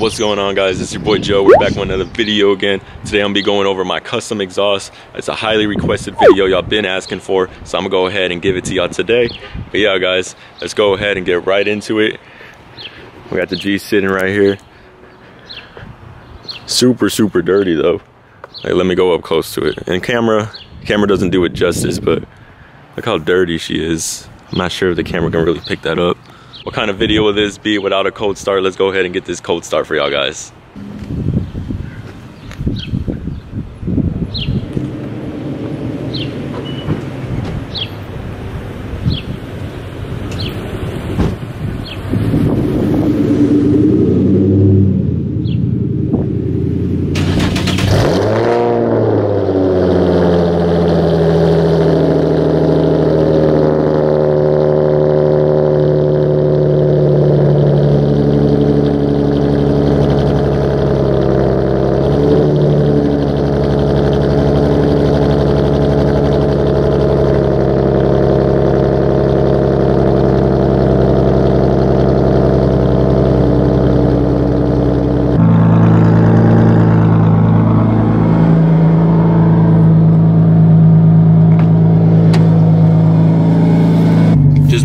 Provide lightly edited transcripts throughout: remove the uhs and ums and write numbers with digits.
What's going on, guys? It's your boy Joe. We're back with another video again. Today I'm gonna be going over my custom exhaust. It's a highly requested video y'all been asking for, so I'm gonna go ahead and give it to y'all today. But yeah, guys, let's go ahead and get right into it. We got the G sitting right here. Super dirty though. Like, let me go up close to it. And camera doesn't do it justice, but look how dirty she is. I'm not sure if the camera can really pick that up. What kind of video will this be without a cold start? Let's go ahead and get this cold start for y'all guys.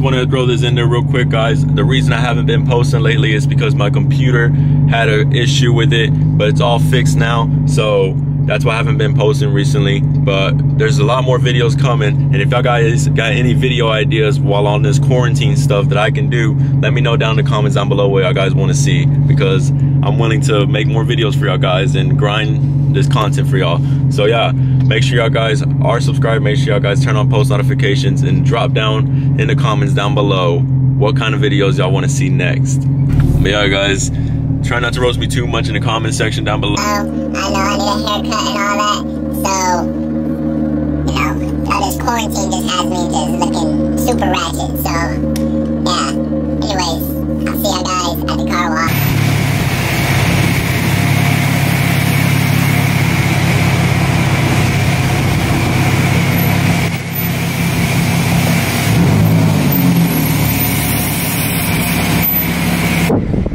Want to throw this in there real quick, guys. The reason I haven't been posting lately is because my computer had an issue with it, but it's all fixed now, so that's why I haven't been posting recently. But there's a lot more videos coming, and if y'all guys got any video ideas while on this quarantine stuff that I can do, let me know down in the comments down below what y'all guys want to see, because I'm willing to make more videos for y'all guys and grind this content for y'all. So yeah, make sure y'all guys are subscribed, make sure y'all guys turn on post notifications, and drop down in the comments down below what kind of videos y'all want to see next. But yeah, guys, try not to roast me too much in the comment section down below. I know I need a haircut and all that, so, you know, all this quarantine just has me just looking super ratchet, so, yeah. Anyways, I'll see y'all guys at the car wash.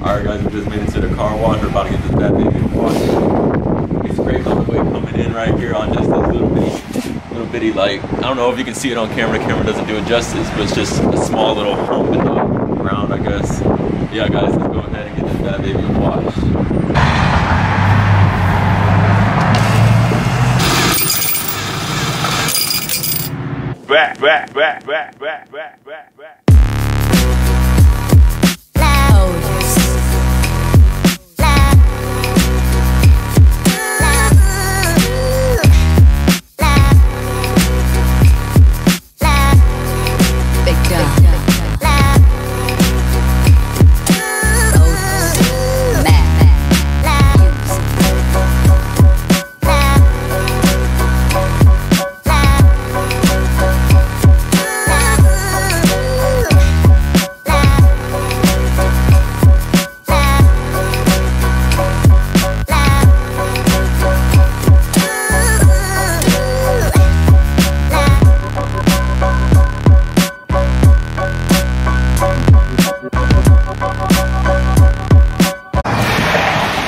Alright guys, we just made it to the car wash. We're about to get this bad baby washed. It's great on the way coming in right here on just a little bitty like, I don't know if you can see it on camera. The camera doesn't do it justice, but it's just a small little hump in the ground, I guess. Yeah guys, let's go ahead and get this bad baby washed. Back.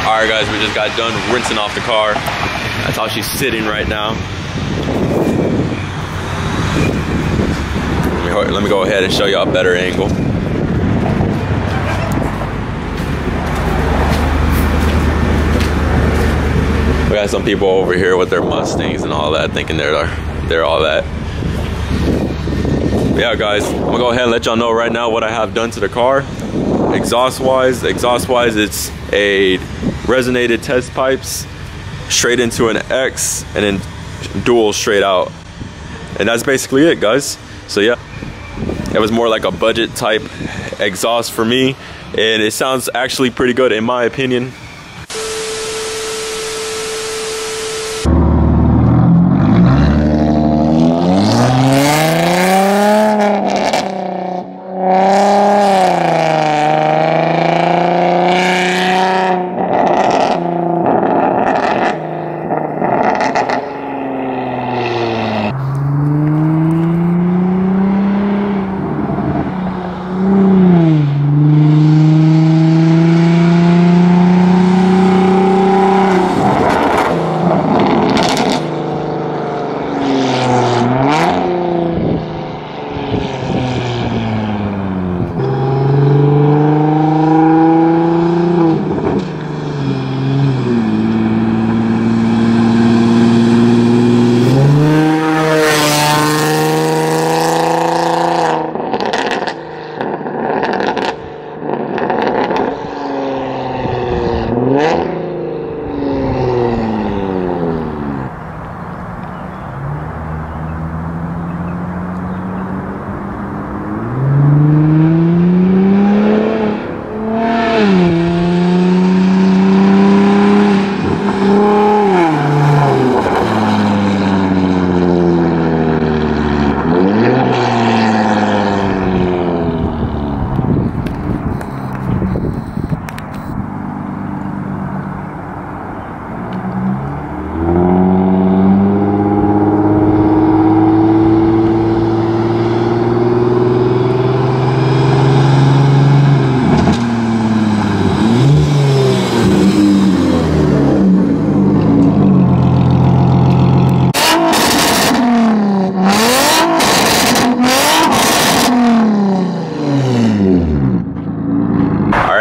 Alright guys, we just got done rinsing off the car. That's how she's sitting right now. Let me go ahead and show you a better angle. We got some people over here with their Mustangs and all that, thinking they're all that. Yeah guys, I'm gonna go ahead and let y'all know right now what I have done to the car. Exhaust wise, it's a resonated test pipes straight into an X and then dual straight out, and that's basically it, guys. So yeah, it was more like a budget type exhaust for me, and it sounds actually pretty good in my opinion.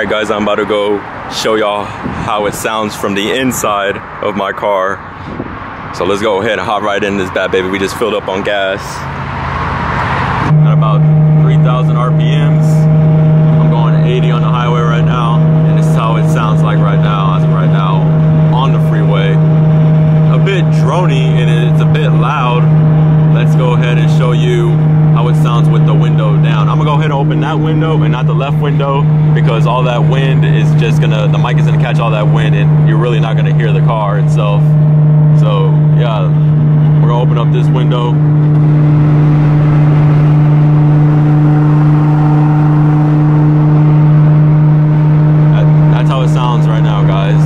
Guys, I'm about to go show y'all how it sounds from the inside of my car. So let's go ahead and hop right in this bad baby. We just filled up on gas at about 3,000 RPMs. I'm going 80 on the highway right now, and this is how it sounds like right now, as of right now, on the freeway. A bit drony and it's a bit loud. Let's go ahead and show you how it sounds with the window down. I'm gonna go ahead and open that window and not the left window, because all that wind is just gonna, the mic is gonna catch all that wind and you're really not gonna hear the car itself. So yeah, we're gonna open up this window. That's how it sounds right now, guys.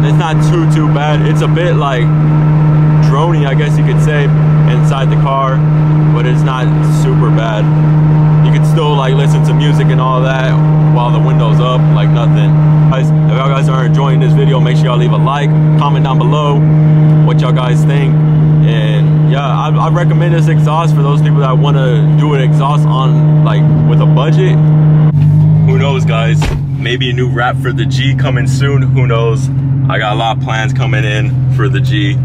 It's not too bad. It's a bit like drony, I guess you could say, inside the car, but it's not super bad. You can still like listen to music and all that while the window's up like nothing. Guys, if y'all guys are enjoying this video, make sure y'all leave a like, comment down below what y'all guys think. And yeah, I recommend this exhaust for those people that want to do an exhaust on like with a budget. Who knows, guys, maybe a new wrap for the G coming soon. Who knows? I got a lot of plans coming in for the G.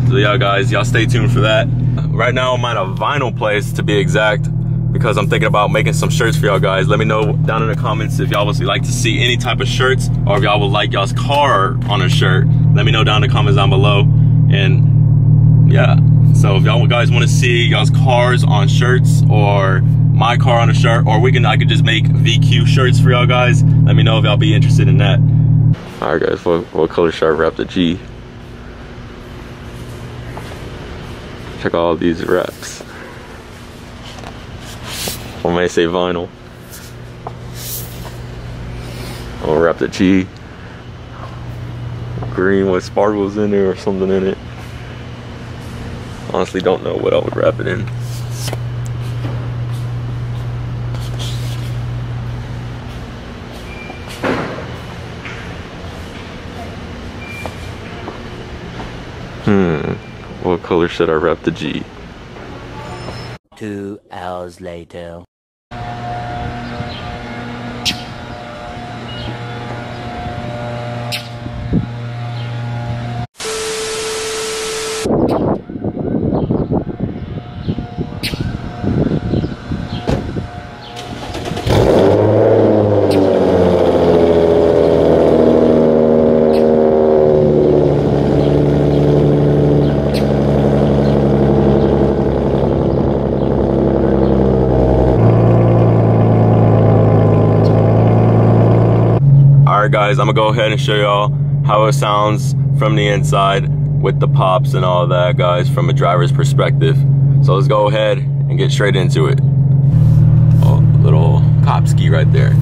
So yeah, guys, y'all stay tuned for that. Right now I'm at a vinyl place, to be exact, because I'm thinking about making some shirts for y'all guys. Let me know down in the comments if y'all would like to see any type of shirts, or if y'all would like y'all's car on a shirt. Let me know down in the comments down below. And yeah, so if y'all guys want to see y'all's cars on shirts, or my car on a shirt, or I could just make VQ shirts for y'all guys, let me know if y'all be interested in that. All right, guys, what color should I wrap the G? Check all these wraps. I may say vinyl. I'll wrap the G green with sparkles in there or something in it. Honestly, don't know what I would wrap it in. What color should I wrap the G? 2 hours later. Guys, I'm gonna go ahead and show y'all how it sounds from the inside with the pops and all that, guys, from a driver's perspective. So let's go ahead and get straight into it. Oh, little cop ski right there.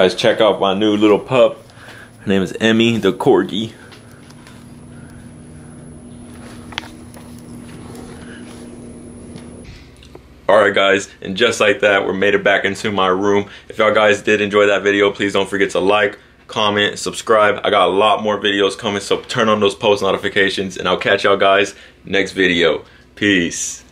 guys check out my new little pup. Her name is Emmy the Corgi. Alright guys, and just like that, we made it back into my room. If y'all guys did enjoy that video, please don't forget to like, comment, subscribe. I got a lot more videos coming, so turn on those post notifications, and I'll catch y'all guys next video. Peace.